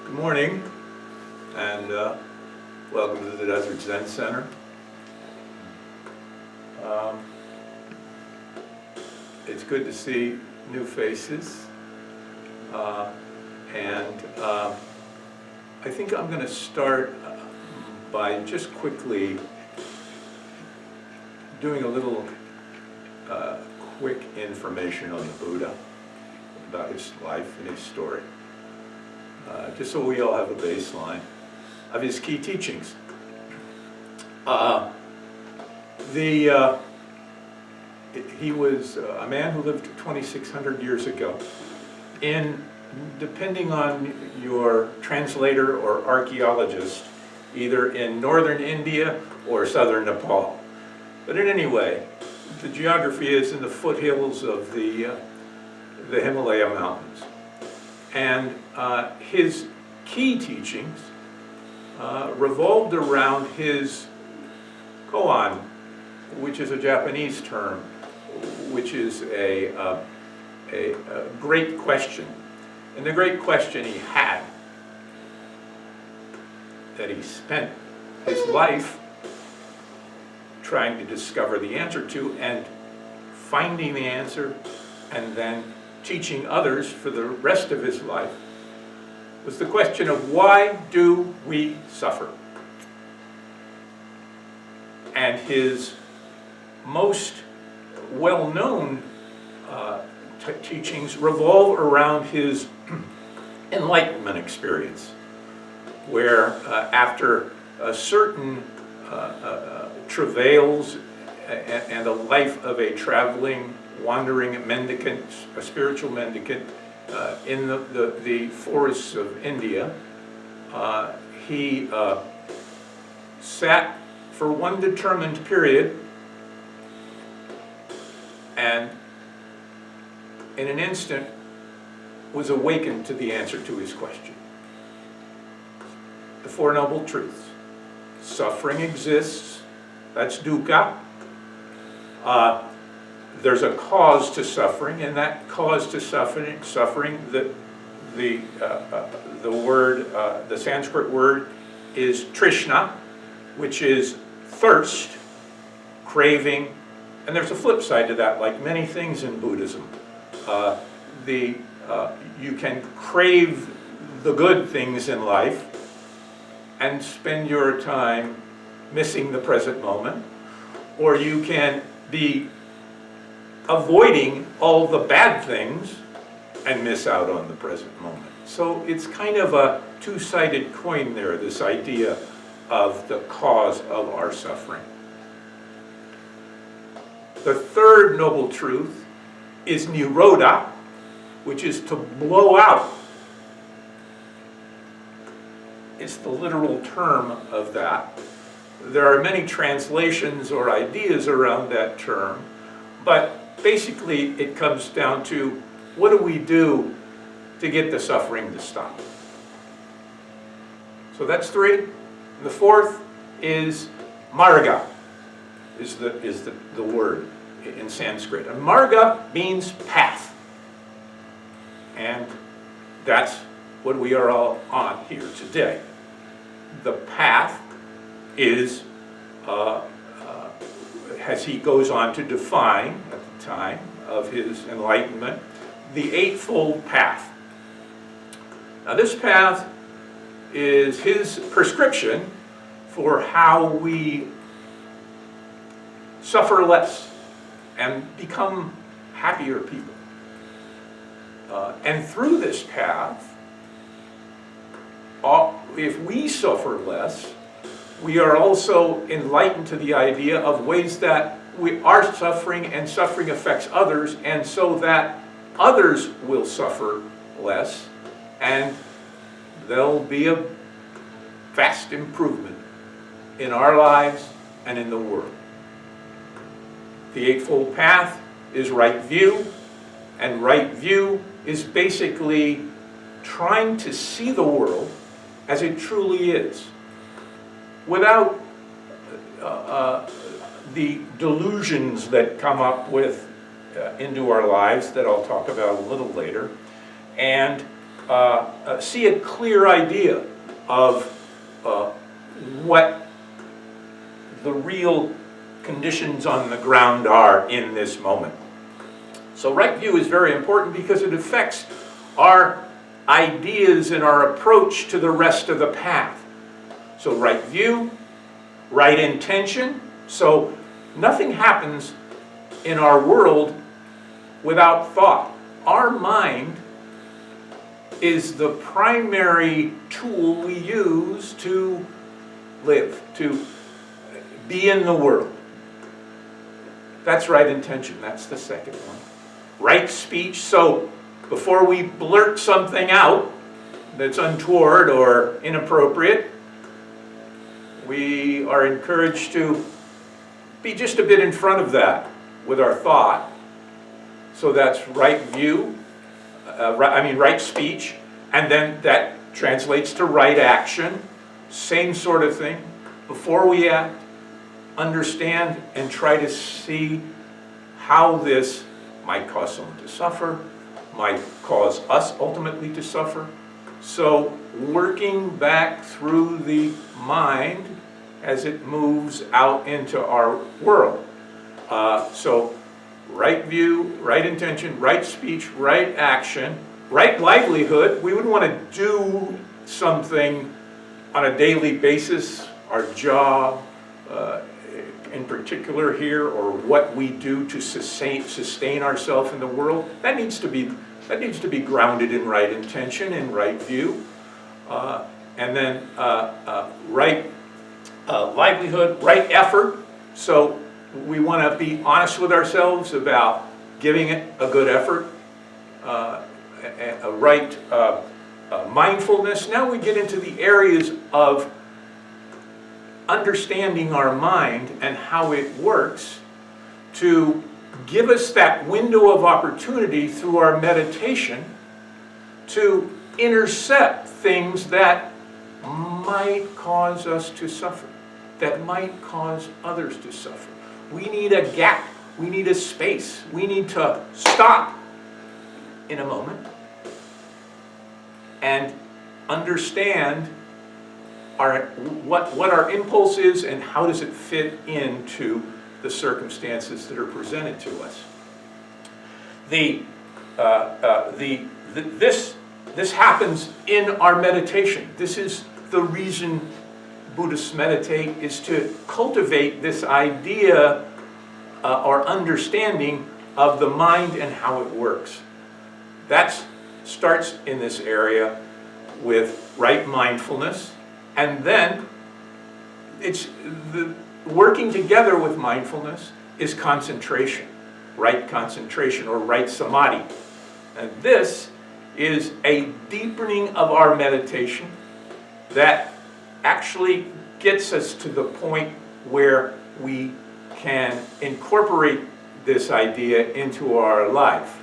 Good morning, and welcome to the Desert Zen Center. It's good to see new faces, and I think I'm going to start by just quickly doing a little quick information on the Buddha, about his life and his story. Just so we all have a baseline of his key teachings. He was a man who lived 2,600 years ago. Depending on your translator or archaeologist, either in northern India or southern Nepal. But in any way, the geography is in the foothills of the Himalaya Mountains. And his key teachings revolved around his koan, which is a Japanese term, which is a great question. And the great question he had, that he spent his life trying to discover the answer to, and finding the answer, and then teaching others for the rest of his life, was the question of why do we suffer? And his most well-known teachings revolve around his enlightenment experience, where after certain travails and a life of a traveling, wandering mendicant, a spiritual mendicant in the forests of India, he sat for one determined period, and in an instant was awakened to the answer to his question. The Four Noble Truths. Suffering exists, that's dukkha. There's a cause to suffering, and that cause to suffering, the Sanskrit word is trishna, which is thirst, craving, and there's a flip side to that, like many things in Buddhism. You can crave the good things in life and spend your time missing the present moment, or you can be avoiding all the bad things and miss out on the present moment. So it's kind of a two-sided coin there, this idea of the cause of our suffering. The third noble truth is nirodha, which is to blow out. It's the literal term of that. There are many translations or ideas around that term, but basically it comes down to, what do we do to get the suffering to stop? So that's three. And the fourth is marga, is the word in Sanskrit. And marga means path. And that's what we are all on here today. The path is, as he goes on to define at the time of his enlightenment, the Eightfold Path. Now this path is his prescription for how we suffer less and become happier people. And through this path, if we suffer less, we are also enlightened to the idea of ways that we are suffering, and suffering affects others, and so that others will suffer less, and there'll be a vast improvement in our lives and in the world. The Eightfold Path is right view, and right view is basically trying to see the world as it truly is, without the delusions that come up with into our lives that I'll talk about a little later, and see a clear idea of what the real conditions on the ground are in this moment. So right view is very important because it affects our ideas and our approach to the rest of the path. So right view, right intention. So nothing happens in our world without thought. Our mind is the primary tool we use to live, to be in the world. That's right intention. That's the second one. Right speech. So before we blurt something out that's untoward or inappropriate, we are encouraged to be just a bit in front of that with our thought. So that's right view, right speech, and then that translates to right action. Same sort of thing. Before we act, understand and try to see how this might cause someone to suffer, might cause us ultimately to suffer. So working back through the mind as it moves out into our world. So right view, right intention, right speech, right action, right livelihood. We would want to do something on a daily basis, our job in particular here, or what we do to sustain ourselves in the world. That needs to be grounded in right intention and right view. And then right livelihood, right effort. So we want to be honest with ourselves about giving it a good effort. A right mindfulness. Now we get into the areas of understanding our mind and how it works to give us that window of opportunity through our meditation to intercept things that might cause us to suffer, that might cause others to suffer. We need a gap. We need a space. We need to stop in a moment and understand what our impulse is and how does it fit into the circumstances that are presented to us. This happens in our meditation. This is the reason Buddhists meditate, is to cultivate this idea or understanding of the mind and how it works. That starts in this area with right mindfulness, and then it's the working together with mindfulness is concentration, right concentration or right samadhi. And this is a deepening of our meditation that actually gets us to the point where we can incorporate this idea into our life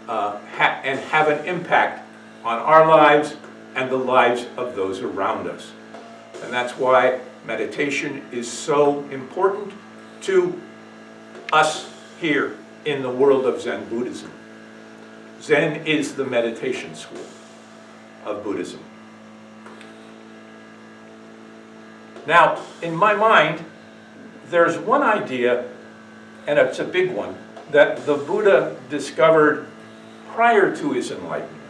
and have an impact on our lives and the lives of those around us. And that's why meditation is so important to us here in the world of Zen Buddhism. Zen is the meditation school of Buddhism. Now, in my mind, there's one idea, and it's a big one, that the Buddha discovered prior to his enlightenment.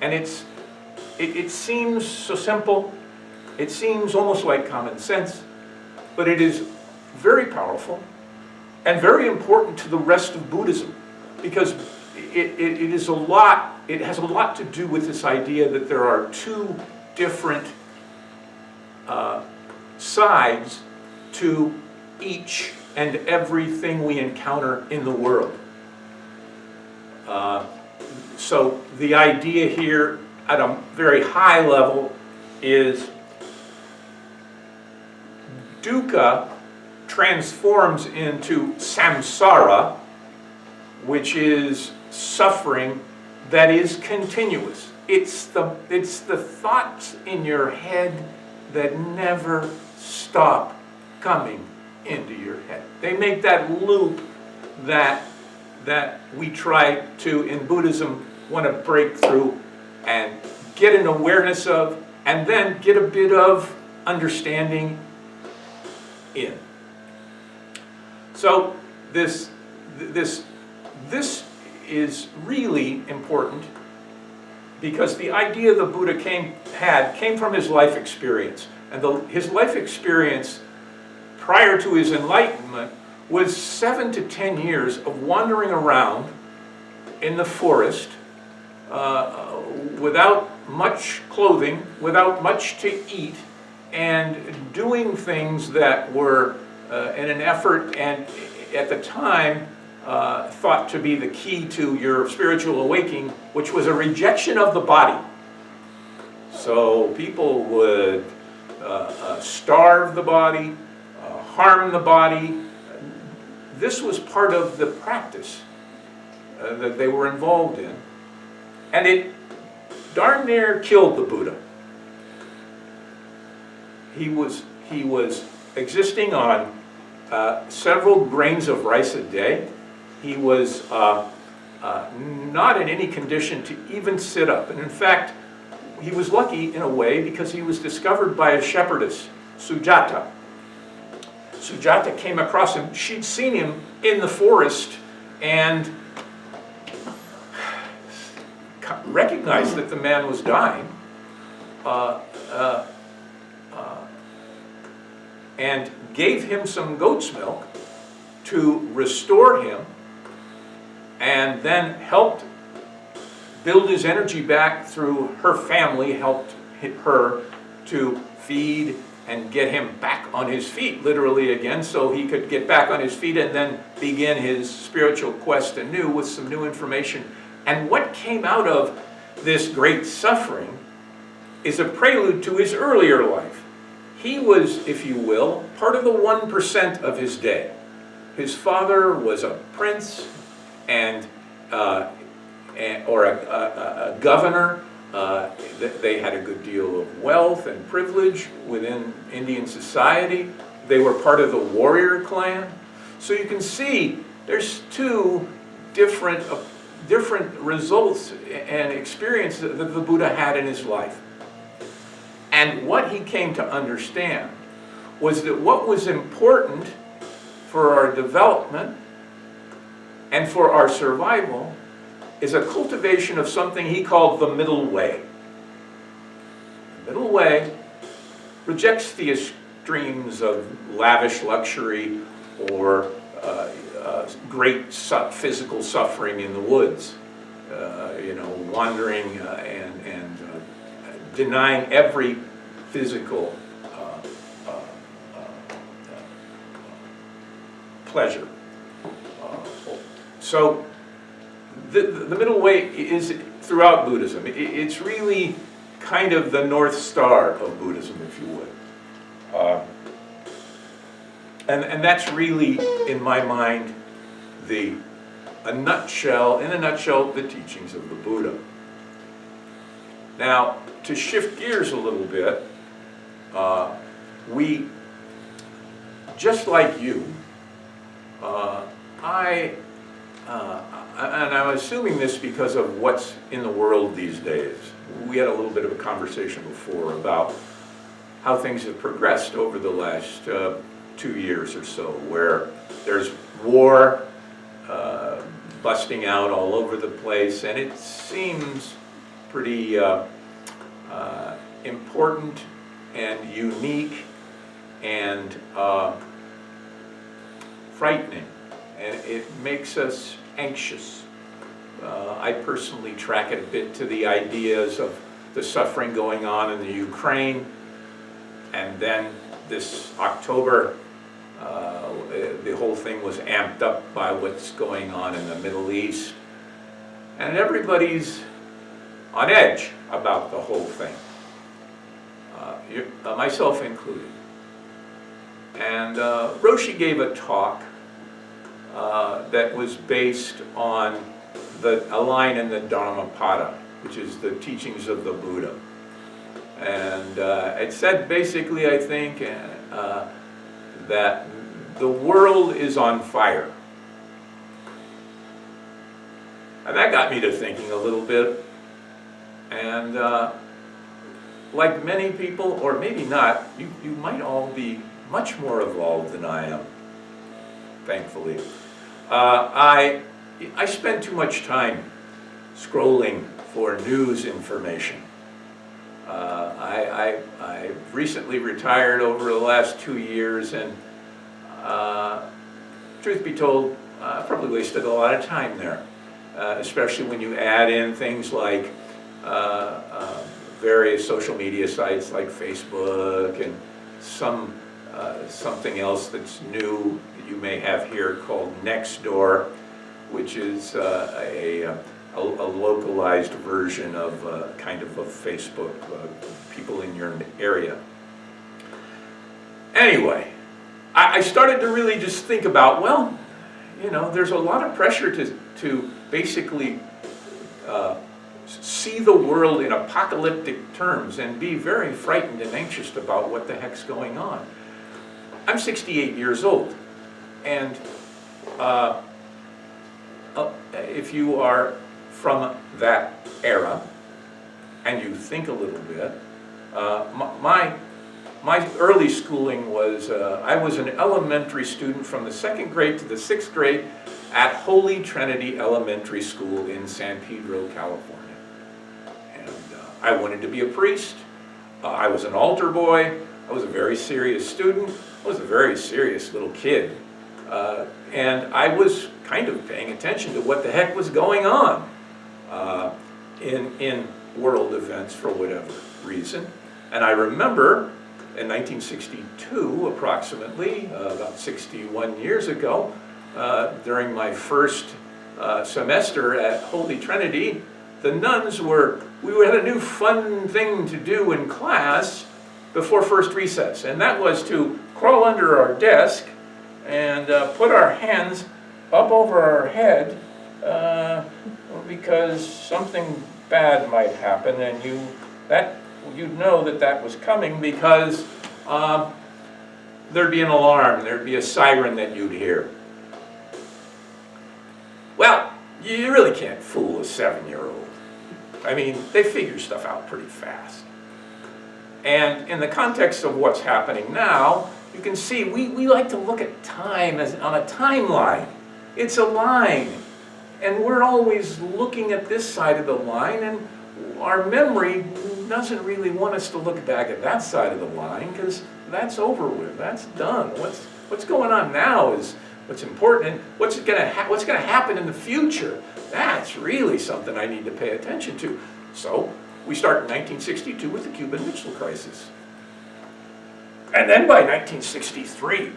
And it seems so simple, it seems almost like common sense, but it is very powerful and very important to the rest of Buddhism, because it has a lot to do with this idea that there are two different sides to each and everything we encounter in the world. So the idea here at a very high level is dukkha transforms into samsara, which is suffering that is continuous. It's the thoughts in your head that never stop coming into your head. They make that loop that we try to, in Buddhism, want to break through and get an awareness of, and then get a bit of understanding in. So this is really important, because the idea the Buddha came from his life experience. And his life experience prior to his enlightenment was 7 to 10 years of wandering around in the forest without much clothing, without much to eat, and doing things that were in an effort, and at the time thought to be the key to your spiritual awakening, which was a rejection of the body. So people would starve the body, harm the body. This was part of the practice that they were involved in. And it darn near killed the Buddha. He was existing on several grains of rice a day. He was not in any condition to even sit up. And in fact, he was lucky in a way, because he was discovered by a shepherdess, Sujata. Sujata came across him. She'd seen him in the forest and recognized that the man was dying, and gave him some goat's milk to restore him, and then helped build his energy back through her family, helped her to feed and get him back on his feet, literally again, so he could get back on his feet and then begin his spiritual quest anew with some new information. And what came out of this great suffering is a prelude to his earlier life. He was, if you will, part of the 1% of his day. His father was a prince or a governor. They had a good deal of wealth and privilege within Indian society. They were part of the warrior clan. So you can see there's two different results and experiences that the Buddha had in his life. And what he came to understand was that what was important for our development and for our survival is a cultivation of something he called the middle way. The middle way rejects the extremes of lavish luxury or great physical suffering in the woods, wandering and denying every physical pleasure. So the middle way is throughout Buddhism. It's really kind of the North Star of Buddhism, if you would. And that's really, in my mind, in a nutshell, the teachings of the Buddha. Now, to shift gears a little bit, we, just like you, and I'm assuming this because of what's in the world these days. We had a little bit of a conversation before about how things have progressed over the last 2 years or so, where there's war busting out all over the place, and it seems pretty important and unique and frightening, and it makes us anxious. I personally track it a bit to the ideas of the suffering going on in the Ukraine, and then this October, the whole thing was amped up by what's going on in the Middle East, and everybody's on edge about the whole thing, myself included. And Roshi gave a talk that was based on a line in the Dharmapada, which is the teachings of the Buddha. And it said basically, I think, that the world is on fire. And that got me to thinking a little bit. And like many people, or maybe not, you might all be much more evolved than I am, thankfully. I spend too much time scrolling for news information. I recently retired over the last 2 years, and truth be told, I probably wasted a lot of time there, especially when you add in things like various social media sites like Facebook and something else that's new that you may have here called Nextdoor, which is a localized version of kind of a Facebook, people in your area. Anyway, I started to really just think about, well, you know, there's a lot of pressure to basically see the world in apocalyptic terms and be very frightened and anxious about what the heck's going on. I'm 68 years old, and if you are from that era and you think a little bit, my early schooling was, I was an elementary student from the 2nd grade to the 6th grade at Holy Trinity Elementary School in San Pedro, California. And I wanted to be a priest. I was an altar boy. I was a very serious student. I was a very serious little kid. And I was kind of paying attention to what the heck was going on in world events for whatever reason. And I remember in 1962, approximately, about 61 years ago, during my first semester at Holy Trinity, the nuns we had a new fun thing to do in class before first recess, and that was to crawl under our desk and put our hands up over our head because something bad might happen, and you'd know that was coming because there'd be an alarm, there'd be a siren that you'd hear. Well, you really can't fool a 7-year-old. I mean, they figure stuff out pretty fast. And in the context of what's happening now, you can see we like to look at time as on a timeline. It's a line. And we're always looking at this side of the line, and our memory doesn't really want us to look back at that side of the line because that's over with. That's done. What's going on now is what's important, and what's going to happen in the future. That's really something I need to pay attention to. So we start in 1962 with the Cuban Missile Crisis. And then by 1963,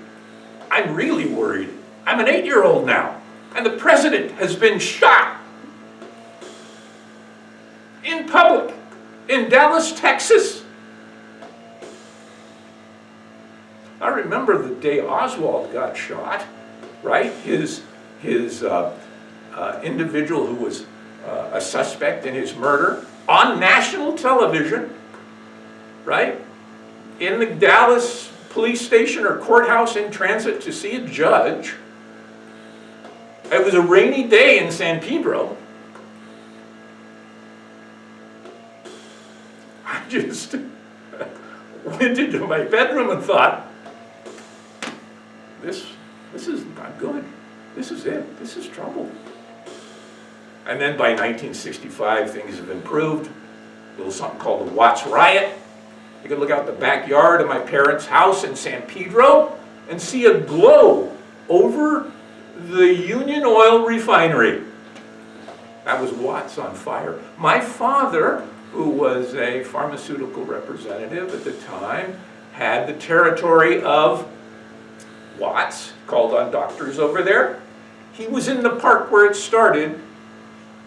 I'm really worried. I'm an 8-year-old now, and the president has been shot in public in Dallas, Texas. I remember the day Oswald got shot, right? His individual who was a suspect in his murder on national television, right? In the Dallas police station or courthouse in transit to see a judge. It was a rainy day in San Pedro. I just went into my bedroom and thought, this is not good. This is it. This is trouble. And then by 1965, things have improved. A little something called the Watts Riot. You could look out the backyard of my parents' house in San Pedro and see a glow over the Union Oil refinery. That was Watts on fire. My father, who was a pharmaceutical representative at the time, had the territory of Watts, called on doctors over there. He was in the park where it started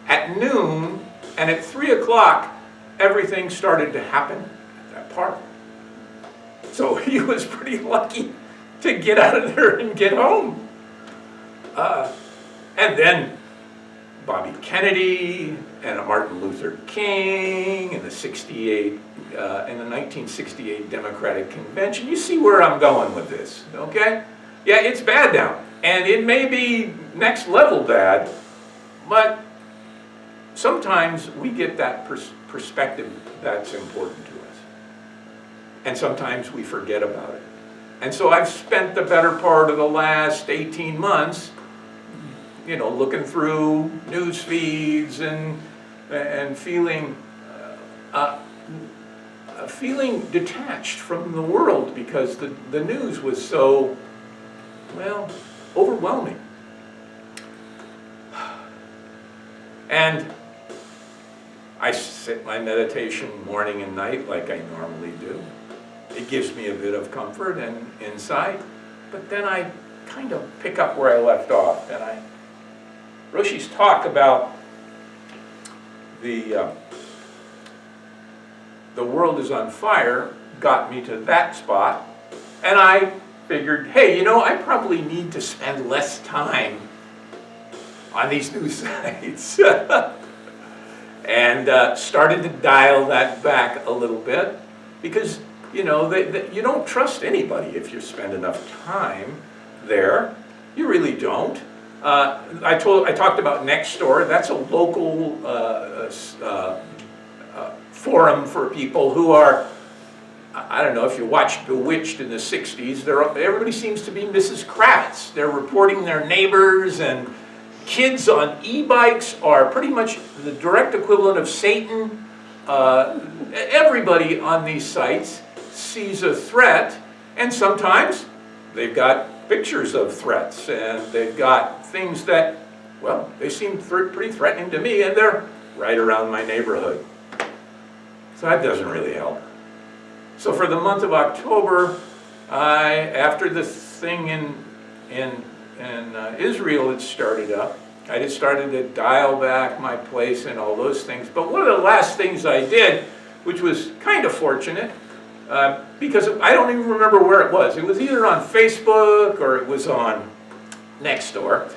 at noon, and at 3 o'clock, everything started to happen at that park. So he was pretty lucky to get out of there and get home. And then Bobby Kennedy and Martin Luther King and the 1968 Democratic Convention. You see where I'm going with this, okay? Yeah, it's bad now, and it may be next level bad, but sometimes we get that perspective that's important to us. And sometimes we forget about it. And so I've spent the better part of the last 18 months, looking through news feeds and feeling feeling detached from the world because the news was so, well, overwhelming. And I sit my meditation morning and night like I normally do. It gives me a bit of comfort and insight, but then I kind of pick up where I left off. And Roshi's talk about the world is on fire got me to that spot, and I figured, hey, I probably need to spend less time on these news sites. And started to dial that back a little bit because, you don't trust anybody if you spend enough time there. You really don't. I talked about Nextdoor. That's a local forum for people who are, I don't know if you watched Bewitched in the 60s, everybody seems to be Mrs. Kravitz. They're reporting their neighbors, and kids on e-bikes are pretty much the direct equivalent of Satan. Everybody on these sites sees a threat, and sometimes they've got pictures of threats, and they've got things that, well, they seem pretty threatening to me, and they're right around my neighborhood. So that doesn't really help. So for the month of October, after the thing in Israel had started up, I just started to dial back my place and all those things. But one of the last things I did, which was kind of fortunate, because I don't even remember where it was. It was either on Facebook or it was on Nextdoor.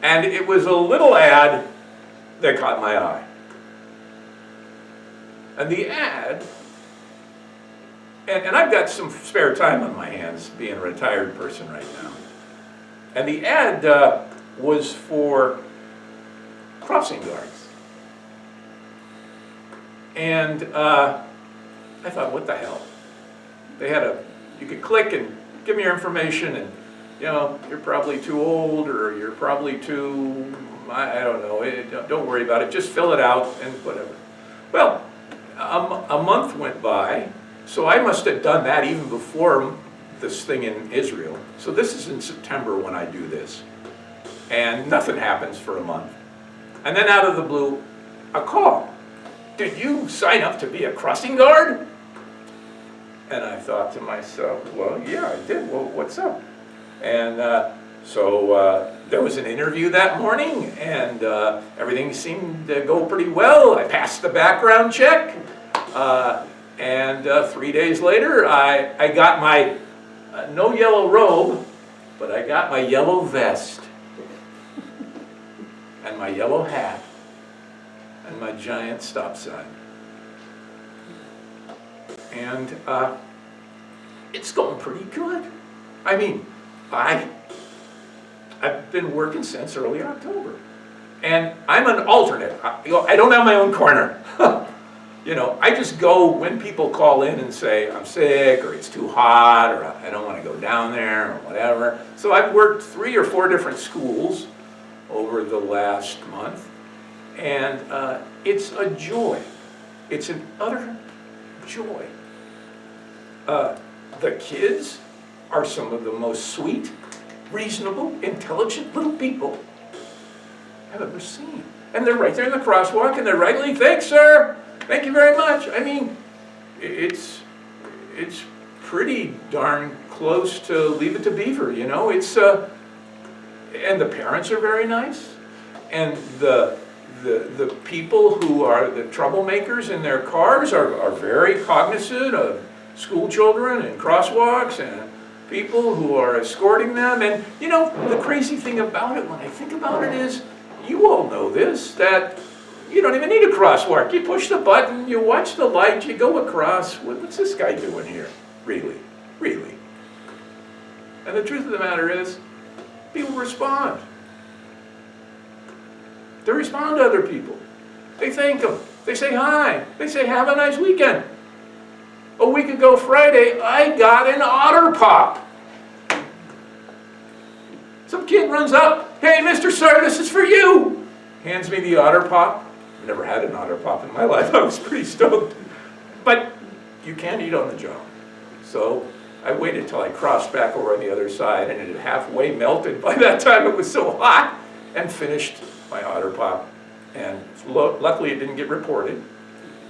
And it was a little ad that caught my eye. And the ad, and I've got some spare time on my hands being a retired person right now. And the ad was for crossing guards. And I thought, what the hell? They had you could click and give me your information, and you're probably too old, or you're probably too, I don't know, don't worry about it, just fill it out and whatever. Well, a month went by, so I must have done that even before this thing in Israel. So this is in September when I do this. And nothing happens for a month. And then out of the blue, a call. Did you sign up to be a crossing guard? And I thought to myself, well, yeah, I did. Well, what's up? And so there was an interview that morning, and everything seemed to go pretty well. I passed the background check. And 3 days later, I got my, no yellow robe, but I got my yellow vest, and my yellow hat, and my giant stop sign. And it's going pretty good. I mean, I've been working since early October. And I'm an alternate. I don't have my own corner. I just go when people call in and say, I'm sick, or it's too hot, or I don't want to go down there, or whatever. So I've worked 3 or 4 different schools over the last month. And it's a joy. It's an utter joy. The kids are some of the most sweet, reasonable, intelligent little people I've ever seen. And they're right there in the crosswalk, and they're writing, thanks, sir. Thank you very much. I mean, it's pretty darn close to Leave It to Beaver, It's and the parents are very nice, and the people who are the troublemakers in their cars are very cognizant of school children and crosswalks and people who are escorting them. And the crazy thing about it, when I think about it, is you all know this, that you don't even need a crosswalk. You push the button, you watch the light, you go across. What's this guy doing here? Really? Really? And the truth of the matter is, people respond. They respond to other people. They thank them. They say hi. They say, have a nice weekend. A week ago Friday, I got an otter pop. Some kid runs up, hey, Mr. Sir, this is for you. Hands me the otter pop. I've never had an otter pop in my life. I was pretty stoked. But you can't eat on the job. So I waited till I crossed back over on the other side, and it had halfway melted. By that time it was so hot, and finished my otter pop. And luckily it didn't get reported.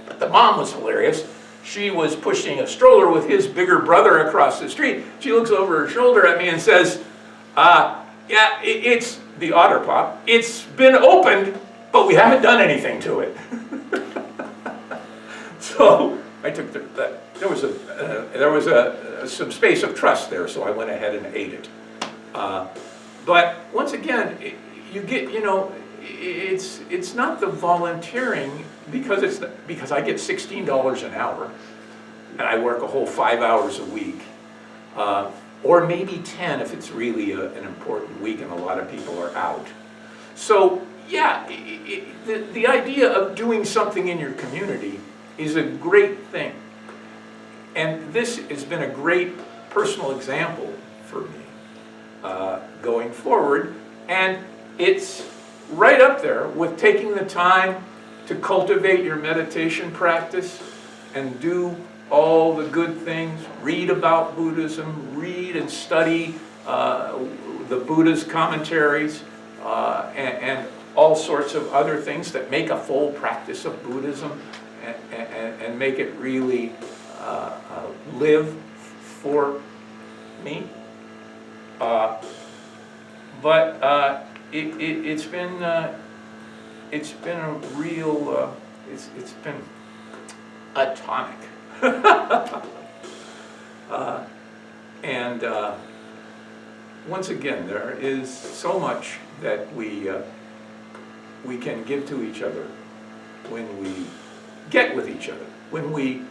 But the mom was hilarious. She was pushing a stroller with his bigger brother across the street. She looks over her shoulder at me and says, yeah, it's the otter pop. It's been opened, but we haven't done anything to it. So I took there was some space of trust there, so I went ahead and ate it. But once again, you get, it's not the volunteering because I get $16 an hour, and I work a whole 5 hours a week, or maybe 10 if it's really an important week and a lot of people are out. So yeah, the idea of doing something in your community is a great thing. And this has been a great personal example for me going forward. And it's right up there with taking the time to cultivate your meditation practice and do all the good things, read about Buddhism, read and study the Buddha's commentaries, and all sorts of other things that make a full practice of Buddhism and make it really live for me. But it's been a real, it's been a tonic. And once again, there is so much that we can give to each other when we get with each other, when we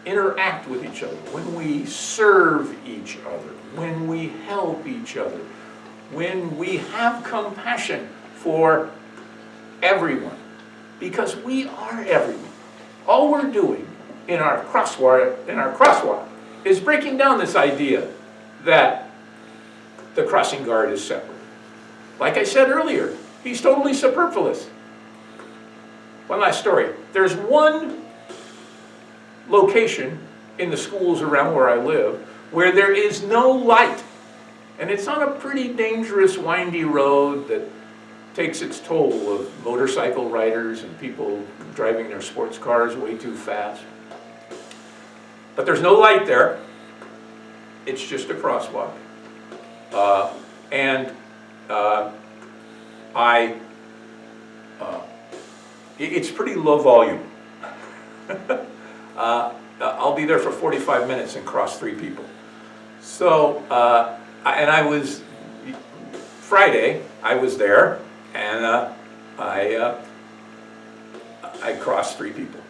interact with each other, when we serve each other, when we help each other, when we have compassion for everyone, because we are everyone. All we're doing in our crosswalk is breaking down this idea that the crossing guard is separate. Like I said earlier, he's totally superfluous. One last story. There's one location in the schools around where I live where there is no light. And it's on a pretty dangerous, windy road that takes its toll of motorcycle riders and people driving their sports cars way too fast. But there's no light there. It's just a crosswalk. It's pretty low volume. I'll be there for 45 minutes and cross 3 people. So, Friday, I was there, and I crossed 3 people.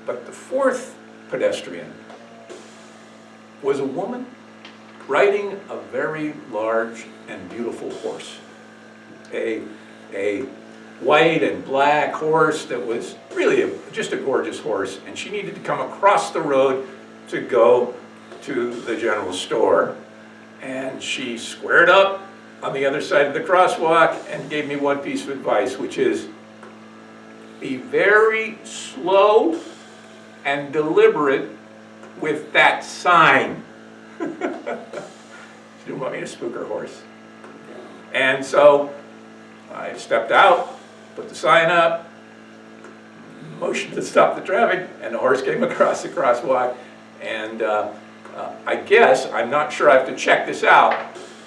But the 4th pedestrian was a woman riding a very large and beautiful horse. A white and black horse that was really just a gorgeous horse, and she needed to come across the road to go to the general store. And she squared up on the other side of the crosswalk and gave me one piece of advice, which is be very slow and deliberate with that sign. She didn't want me to spook her horse. And so I stepped out, put the sign up, motioned to stop the traffic, and the horse came across the crosswalk. And I guess, I'm not sure, I have to check this out,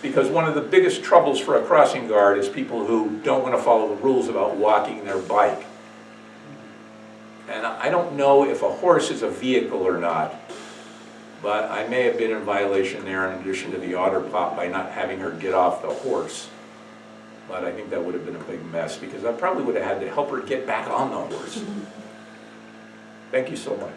because one of the biggest troubles for a crossing guard is people who don't want to follow the rules about walking their bike. And I don't know if a horse is a vehicle or not, but I may have been in violation there in addition to the otter pop by not having her get off the horse. But I think that would have been a big mess, because I probably would have had to help her get back on the horse. Thank you so much.